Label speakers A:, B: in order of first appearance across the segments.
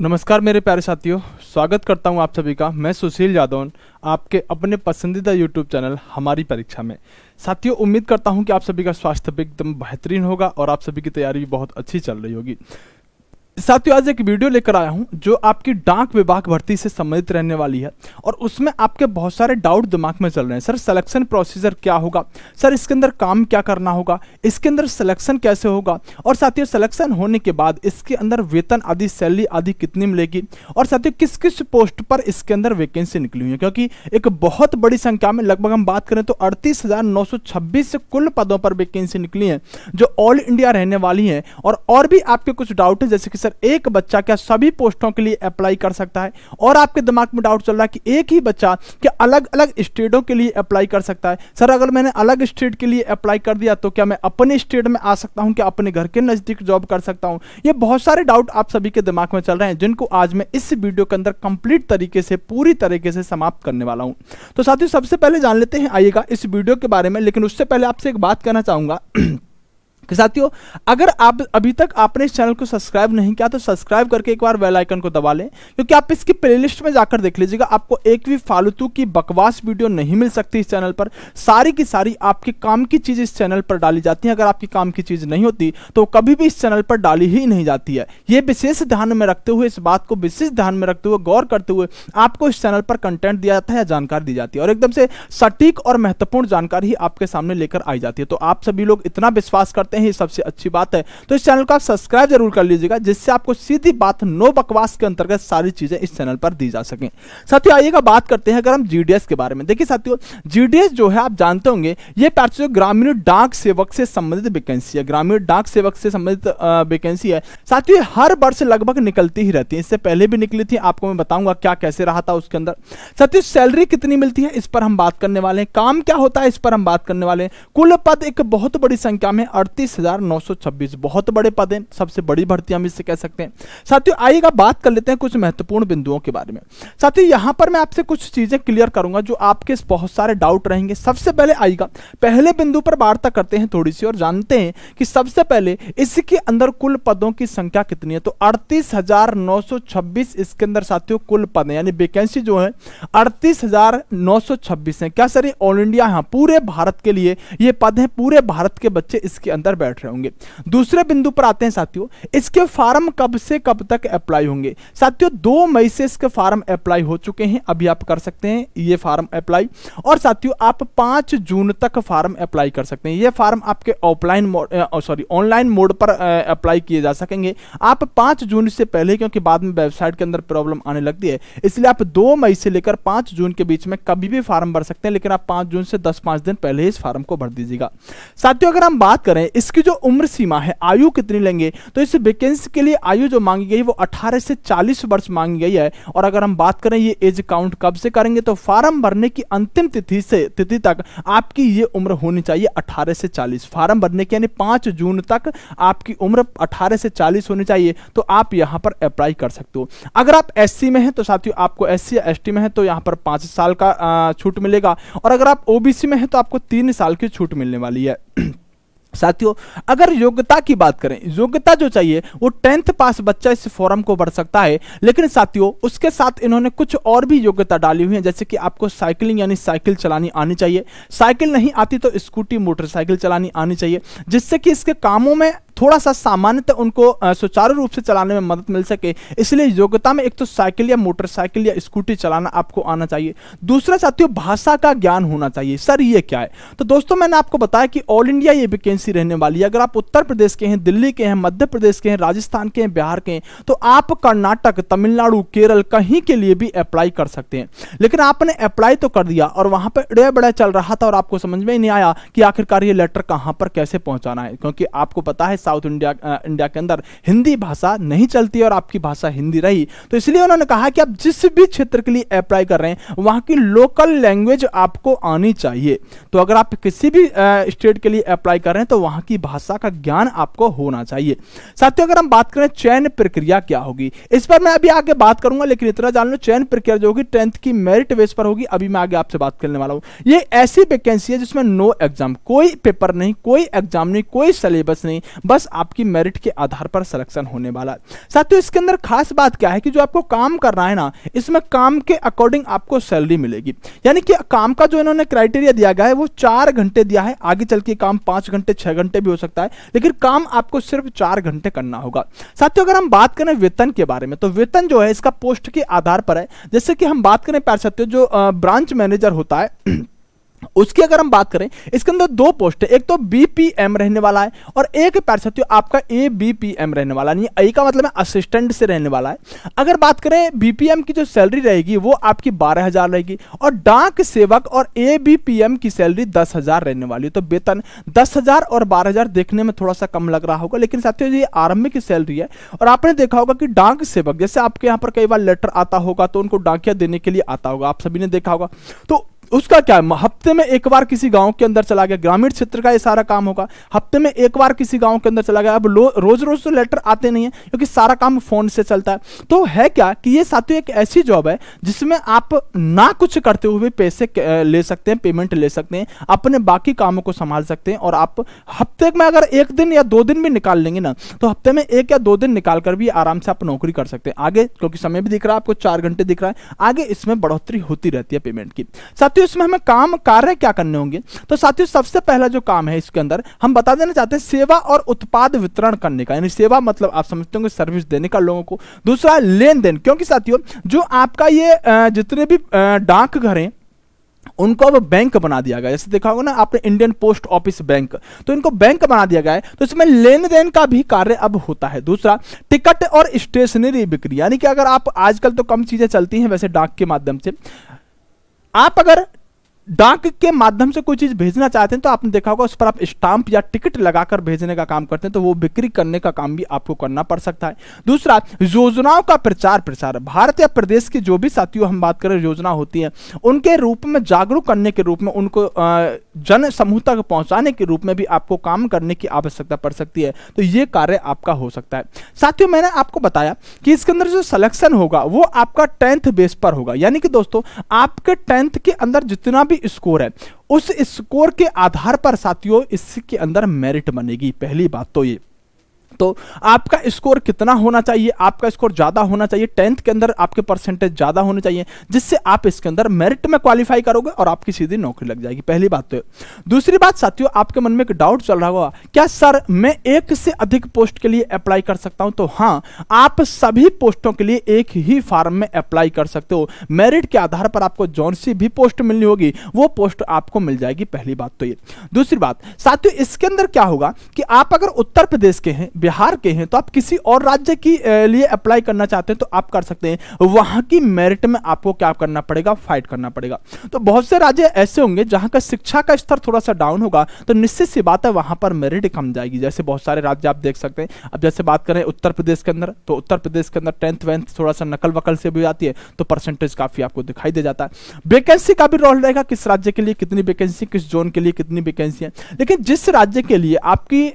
A: नमस्कार मेरे प्यारे साथियों, स्वागत करता हूं आप सभी का। मैं सुशील यादव आपके अपने पसंदीदा यूट्यूब चैनल हमारी परीक्षा में। साथियों, उम्मीद करता हूं कि आप सभी का स्वास्थ्य भी एकदम बेहतरीन होगा और आप सभी की तैयारी भी बहुत अच्छी चल रही होगी। साथियों, आज एक वीडियो लेकर आया हूं जो आपकी डाक विभाग भर्ती से संबंधित रहने वाली है और उसमें आपके बहुत सारे डाउट दिमाग में चल रहे हैं। सर, सिलेक्शन प्रोसीजर क्या होगा, सर इसके अंदर काम क्या करना होगा, इसके अंदर सिलेक्शन कैसे होगा, और साथियों सिलेक्शन होने के बाद इसके अंदर वेतन आदि सैलरी आदि कितनी मिलेगी, और साथियों किस किस पोस्ट पर इसके अंदर वैकेंसी निकली हुई है। क्योंकि एक बहुत बड़ी संख्या में, लगभग हम बात करें तो 38,926 कुल पदों पर वैकेंसी निकली है जो ऑल इंडिया रहने वाली है। और भी आपके कुछ डाउट है, जैसे कि सर एक बच्चा क्या सभी पोस्टों के लिए अप्लाई कर सकता है, और आपके दिमाग में डाउट चल रहा है कि एक ही बच्चा क्या अलग अलग स्टेटों के लिए अप्लाई कर सकता है। सर, अगर मैंने अलग स्टेट के लिए अप्लाई कर दिया तो क्या मैं अपने स्टेट में आ सकता हूं, क्या अपने घर के नजदीक जॉब कर सकता हूं। ये बहुत सारे डाउट आप सभी के दिमाग में चल रहे हैं जिनको आज मैं इस वीडियो के अंदर कंप्लीट तरीके से, पूरी तरीके से समाप्त करने वाला हूं। तो साथियों, सबसे पहले जान लेते हैं आइएगा इस वीडियो के बारे में। लेकिन उससे पहले आपसे एक बात कहना चाहूंगा कि साथियों, अगर आप अभी तक आपने इस चैनल को सब्सक्राइब नहीं किया तो सब्सक्राइब करके एक बार बेल आइकन को दबा लें, क्योंकि आप इसकी प्लेलिस्ट में जाकर देख लीजिएगा, आपको एक भी फालतू की बकवास वीडियो नहीं मिल सकती इस चैनल पर। सारी की सारी आपके काम की चीज इस चैनल पर डाली जाती है। अगर आपकी काम की चीज नहीं होती तो कभी भी इस चैनल पर डाली ही नहीं जाती है। यह विशेष ध्यान में रखते हुए, इस बात को विशेष ध्यान में रखते हुए, गौर करते हुए आपको इस चैनल पर कंटेंट दिया जाता है या जानकारी दी जाती है, और एकदम से सटीक और महत्वपूर्ण जानकारी ही आपके सामने लेकर आई जाती है। तो आप सभी लोग इतना विश्वास करते हैं, ये सबसे अच्छी बात है। तो इस चैनल को आप सब्सक्राइब जरूर कर लीजिएगा, जिससे आपको सीधी बात, नो बकवास के अंतर्गत सारी चीजें इस चैनल पर दी जा सकें। साथियों, आइएगा बात करते हैं अगर हम जीडीएस के बारे में। देखिए साथियों, जीडीएस जो है आप जानते होंगे, ये पार्ट ग्रामीण डाक सेवक से संबंधित वैकेंसी है। ग्रामीण डाक सेवक से संबंधित वैकेंसी है। साथियों, हर वर्ष लगभग निकलती ही रहती है। इससे पहले भी निकली थी, आपको मैं बताऊंगा क्या कैसे रहा था उसके अंदर। साथियों, सैलरी कितनी मिलती है इस पर हम बात करने वाले हैं। काम क्या होता है इस पर हम बात करने वाले हैं। कुल पद एक बहुत बड़ी संख्या में 38,926, बहुत बड़े पद हैं, सबसे बड़ी भर्ती हम इससे कह सकते हैं। साथियों, आइएगा बात कर लेते हैं कुछ महत्वपूर्ण बिंदुओं के बारे में। साथियों, यहां पर मैं आपसे कुछ चीजें क्लियर करूंगा जो आपके बहुत सारे डाउट रहेंगे। सबसे पहले आइएगा पहले बिंदु पर वार्ता करते हैं थोड़ी सी, और जानते हैं कि सबसे पहले इसके अंदर कुल पदों की संख्या कितनी है। तो 38,926 इसके अंदर साथियों कुल पद है, यानी वैकेंसी जो है 38,926 है। क्या सर ये ऑल इंडिया, हाँ पूरे भारत के लिए ये पद है, पूरे भारत के बच्चे इसके अंदर बैठ रहे होंगे। दूसरे बिंदु पर आते हैं साथियों, इसके फार्म कब से कब तक अप्लाई होंगे। साथियों, 2 मई से इसके फार्म अप्लाई हो चुके हैं, अभी आप कर सकते हैं ये फार्म अप्लाई। और साथियों, आप 5 जून तक फार्म अप्लाई कर सकते हैं। ये फार्म आपके ऑफलाइन ऑनलाइन मोड पर अप्लाई किए जा सकेंगे। आप 5 जून से पहले, क्योंकि बाद में वेबसाइट के अंदर प्रॉब्लम आने लगती है, इसलिए आप 2 मई से लेकर 5 जून के बीच में कभी भी फार्म भर सकते हैं। लेकिन आप 5 जून से 10-5 दिन पहले इस फार्म को भर दीजिएगा। साथियों, अगर हम बात करें इसकी जो उम्र सीमा है, आयु कितनी लेंगे, तो इस वैकेंसी के लिए आयु जो मांगी गई वो 18 से 40 वर्ष मांगी गई है। और अगर हम बात करें ये एज काउंट कब से करेंगे, तो फार्म भरने की अंतिम तिथि तक आपकी ये उम्र होनी चाहिए 18 से 40। फार्म भरने की यानी 5 जून तक आपकी उम्र 18 से 40 होनी चाहिए, तो आप यहां पर अप्लाई कर सकते हो। अगर आप एससी में हैं तो साथियों आपको, एससी या एसटी में है तो यहां पर 5 साल का छूट मिलेगा, और अगर आप ओबीसी में है तो आपको 3 साल की छूट मिलने वाली है। साथियों, अगर योग्यता की बात करें, योग्यता जो चाहिए वो 10th पास बच्चा इस फॉर्म को भर सकता है। लेकिन साथियों, उसके साथ इन्होंने कुछ और भी योग्यता डाली हुई है, जैसे कि आपको साइकिलिंग यानी साइकिल चलानी आनी चाहिए। साइकिल नहीं आती तो स्कूटी, मोटरसाइकिल चलानी आनी चाहिए, जिससे कि इसके कामों में थोड़ा सा सामान्यतः उनको सुचारू रूप से चलाने में मदद मिल सके। इसलिए योग्यता में एक तो साइकिल या मोटरसाइकिल या स्कूटी चलाना आपको आना चाहिए। दूसरा साथियों, भाषा का ज्ञान होना चाहिए। सर ये क्या है, तो दोस्तों मैंने आपको बताया कि ऑल इंडिया ये वैकेंसी रहने वाली है। अगर आप उत्तर प्रदेश के हैं, दिल्ली के हैं, मध्य प्रदेश के हैं, राजस्थान के हैं, बिहार के हैं, तो आप कर्नाटक, तमिलनाडु, केरल कहीं के लिए भी अप्लाई कर सकते हैं। लेकिन आपने अप्लाई तो कर दिया और वहां पर इड़े बड़ा चल रहा था और आपको समझ में ही नहीं आया कि आखिरकार ये लेटर कहां पर कैसे पहुंचाना है, क्योंकि आपको पता है साउथ इंडिया के अंदर हिंदी भाषा नहीं चलती और आपकी भाषा हिंदी रही। तो इसलिए उन्होंने कहा कि आप जिस भी क्षेत्र के लिए अप्लाई कर रहे हैं वहां की लोकल लैंग्वेज आपको आनी चाहिए। तो अगर आप किसी भी स्टेट के लिए अप्लाई कर रहे हैं तो वहां की भाषा का ज्ञान आपको होना चाहिए। साथियों, अगर हम बात करें चयन प्रक्रिया क्या होगी, इस पर मैं अभी आगे बात करूंगा, लेकिन इतना जान लो चयन प्रक्रिया जो होगी 10th की मेरिट बेस पर होगी। अभी मैं आगे आपसे बात करने वाला हूं। ये ऐसी वैकेंसी है जिसमें नो एग्जाम, कोई पेपर नहीं, कोई एग्जाम नहीं, कोई सिलेबस नहीं, बस आपकी मेरिट के आधार पर सिलेक्शन होने वाला है। साथियों इसके अंदर खास बात क्या है कि जो आपको काम करना है ना, इसमें काम के अकॉर्डिंग आपको सैलरी मिलेगी। यानी कि काम का जो इन्होंने क्राइटेरिया दिया गया है वो 4 घंटे दिया है, आगे चल के काम 5 घंटे 6 घंटे भी हो सकता है, लेकिन काम आपको सिर्फ 4 घंटे करना होगा। साथियों अगर हम बात करें वेतन के बारे में, तो वेतन जो है इसका पोस्ट के आधार पर है। जैसे कि हम बात करें प्यारे साथियों, जो ब्रांच मैनेजर होता है उसकी अगर हम बात करें, इसके अंदर 2 पोस्ट है, एक तो बीपीएम रहने वाला है और एक प्यारे साथियों आपका एबीपीएम रहने वाला नहीं, ए का मतलब है असिस्टेंट से रहने वाला है। अगर बात करें बीपीएम की जो सैलरी रहेगी वो आपकी 12,000 रहेगी और डाक सेवक और एबीपीएम की सैलरी 10,000 रहने वाली है। तो वेतन 10,000 और 12,000 देखने में थोड़ा सा कम लग रहा होगा, लेकिन साथियों ये आरंभिक सैलरी है। और आपने देखा होगा कि डाक सेवक, जैसे आपके यहाँ पर कई बार लेटर आता होगा तो उनको डाकिया देने के लिए आता होगा, आप सभी ने देखा होगा, तो उसका क्या है, हफ्ते में एक बार किसी गांव के अंदर चला गया, ग्रामीण क्षेत्र का ये सारा काम होगा, हफ्ते में एक बार किसी गांव के अंदर चला गया। अब रोज रोज तो लेटर आते नहीं है क्योंकि सारा काम फोन से चलता है। तो है क्या कि ये साथियों एक ऐसी जॉब है जिसमें आप ना कुछ करते हुए पैसे ले सकते हैं, पेमेंट ले सकते हैं, अपने बाकी कामों को संभाल सकते हैं। और आप हफ्ते में अगर 1 दिन या 2 दिन भी निकाल लेंगे ना, तो हफ्ते में 1 या 2 दिन निकाल कर भी आराम से आप नौकरी कर सकते हैं आगे, क्योंकि समय भी दिख रहा है आपको, 4 घंटे दिख रहा है, आगे इसमें बढ़ोतरी होती रहती है पेमेंट की। साथियों इसमें हमें काम कार्य क्या करने होंगे, तो साथियों सबसे पहला जो काम है इसके अंदर हम बता देना चाहते हैं सेवा और उत्पाद वितरण करने का, यानी सेवा मतलब आप समझते होंगे सर्विस देने का लोगों को। दूसरा लेन देन, क्योंकि साथियों जो आपका ये जितने भी डाकघर हैं उनको अब बैंक बना दिया गया, जैसे देखा होगा ना आपने इंडियन पोस्ट ऑफिस बैंक, तो इनको बैंक बना दिया गया है, तो इसमें लेन देन का भी कार्य अब होता है। दूसरा टिकट और स्टेशनरी बिक्री, यानी कि अगर आप आजकल तो कम चीजें चलती हैं वैसे डाक के माध्यम से, आप अगर डाक के माध्यम से कोई चीज भेजना चाहते हैं तो आपने देखा होगा उस पर आप स्टाम्प या टिकट लगाकर भेजने का काम करते हैं, तो वो बिक्री करने का काम भी आपको करना पड़ सकता है। दूसरा योजनाओं का प्रचार प्रसार, भारत या प्रदेश की जो भी साथियों हम बात करें योजना होती है उनके रूप में जागरूक करने के रूप में, उनको जन समूह तक पहुंचाने के रूप में भी आपको काम करने की आवश्यकता पड़ सकती है, तो ये कार्य आपका हो सकता है। साथियों मैंने आपको बताया कि इसके अंदर जो सिलेक्शन होगा वो आपका 10th बेस पर होगा, यानी कि दोस्तों आपके 10th के अंदर जितना भी स्कोर है उस स्कोर के आधार पर साथियों इसके अंदर मेरिट बनेगी। पहली बात तो ये, तो आपका स्कोर कितना होना चाहिए, आपका स्कोर ज्यादा होना चाहिए, 10th के अंदर आपके परसेंटेज ज्यादा होने चाहिए, जिससे आप इसके अंदर मेरिट में क्वालिफाई करोगे और आपकी सीधी नौकरी लग जाएगी। पहली बात तो। दूसरी बात साथियों, आपके मन में एक डाउट चल रहा होगा, क्या सर मैं 1 से अधिक पोस्ट के लिए अप्लाई कर सकता हूं? तो हाँ, आप सभी पोस्टों के लिए एक ही फॉर्म में अप्लाई कर सकते हो। मेरिट के आधार पर आपको जौन सी भी पोस्ट मिलनी होगी वो पोस्ट आपको मिल जाएगी। पहली बात तो ये। दूसरी बात साथियों, इसके अंदर क्या होगा कि आप अगर उत्तर प्रदेश के हैं, बिहार के हैं, तो आप किसी और राज्य की लिए अप्लाई करना चाहते हैं तो आप कर सकते हैं। वहां की मेरिट में आपको क्या करना पड़ेगा, फाइट करना पड़ेगा। तो बहुत से राज्य ऐसे होंगे जहां का शिक्षा का स्तर थोड़ा सा डाउन होगा, तो निश्चित सी बात है वहां पर मेरिट कम जाएगी। जैसे बहुत सारे राज्य आप देख सकते हैं। अब जैसे बात करें उत्तर प्रदेश के अंदर, तो उत्तर प्रदेश के अंदर 10th 12th थोड़ा सा नकल वकल से भी आती है, तो परसेंटेज काफी आपको दिखाई दे जाता है। वैकेंसी का भी रोल रहेगा, किस राज्य के लिए कितनी वैकेंसी, किस जोन के लिए कितनी वैकेंसी है। लेकिन जिस राज्य के लिए आपकी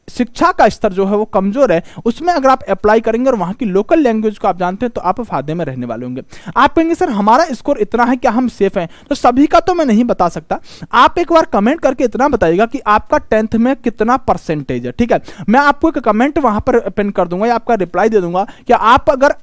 A: शिक्षा का स्तर जो है वो कमजोर है, उसमें अगर आप अप्लाई करेंगे और वहां की लोकल लैंग्वेज को आप जानते हैं तो आप फायदे में रहने वाले होंगे। आप कहेंगे सर हमारा स्कोर इतना है, क्या हम सेफ हैं? तो सभी का तो मैं नहीं बता सकता, आप एक बार कमेंट करके इतना बताइएगा कि आपका 10th में कितना परसेंटेज है। ठीक है, मैं आपको एक कमेंट वहां पर पिन कर दूंगा या आपका रिप्लाई दे दूंगा कि आप अगर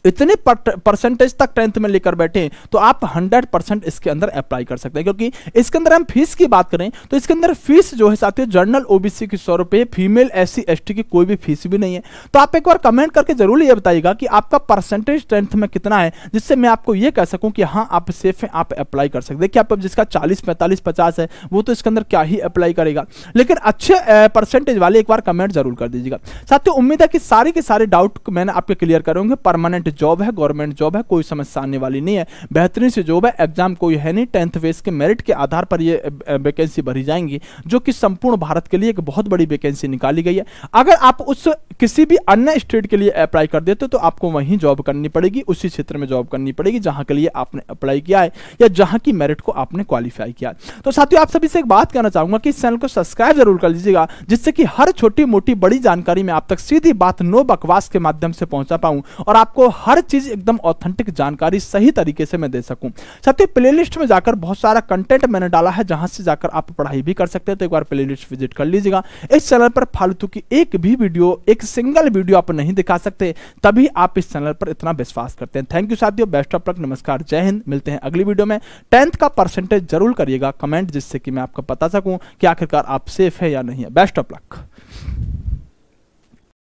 A: इतने परसेंटेज तक 10th में लेकर बैठे तो आप 100% इसके अंदर अप्लाई कर सकते हैं। क्योंकि इसके अंदर हम फीस की बात करें तो इसके अंदर फीस जो है साथियों, जनरल ओबीसी की 100 रुपए, फीमेल SC ST की कोई भी फीस भी नहीं है। तो आप एक बार कमेंट करके जरूर ये बताइएगा कि आपका परसेंटेज 10th में कितना है, जिससे मैं आपको ये कह सकूं कि हाँ आप सेफ हैं, आप अप्लाई कर सकते हैं। देखिए आप जिसका 40 45 50 है वो तो इसके अंदर क्या ही अप्लाई करेगा, लेकिन अच्छे परसेंटेज वाले एक बार कमेंट जरूर कर दीजिएगा। साथियों उम्मीद है कि सारे के सारे डाउट मैंने आपके क्लियर करूंगे। परमानेंट जॉब है, गवर्नमेंट जॉब है, कोई समस्या आने वाली नहीं है, बेहतरीन से जॉब है, एग्जाम कोई है नहीं। 10th बेस के मेरिट के आधार पर ये वैकेंसी भरी जाएंगी, जो कि संपूर्ण भारत के लिए एक बहुत बड़ी वैकेंसी निकाली गई है। अगर आप उस किसी भी अन्य स्टेट के लिए अप्लाई कर देते तो आपको वहीं जॉब करनी पड़ेगी, उसी क्षेत्र में जॉब करनी पड़ेगी जहां के लिए आपने अप्लाई किया है या जहां की मेरिट को आपने क्वालिफाई किया है। तो साथियों आप सभी से एक बात कहना चाहूंगा कि इस चैनल को सब्सक्राइब जरूर कर लीजिएगा, जिससे कि हर छोटी मोटी बड़ी जानकारी में आप तक सीधी बात नो बकवास के माध्यम से पहुंचा पाऊं और आपको हर चीज एकदम ऑथेंटिक जानकारी सही तरीके से मैं दे सकूं। साथियों प्लेलिस्ट में जाकर बहुत सारा कंटेंट मैंने डाला है, जहां से जाकर आप पढ़ाई भी कर सकते हैं, तो एक बार प्लेलिस्ट विजिट कर लीजिएगा। इस चैनल पर फालतू की एक भी वीडियो, एक सिंगल वीडियो आप नहीं दिखा सकते, तभी आप इस चैनल पर इतना विश्वास करते हैं। थैंक यू साथियों, बेस्ट ऑफ लक, नमस्कार, जय हिंद। मिलते हैं अगली वीडियो में। 10th का परसेंटेज जरूर करिएगा कमेंट, जिससे कि मैं आपको बता सकूं कि आखिरकार आप सेफ है या नहीं है। Best of luck.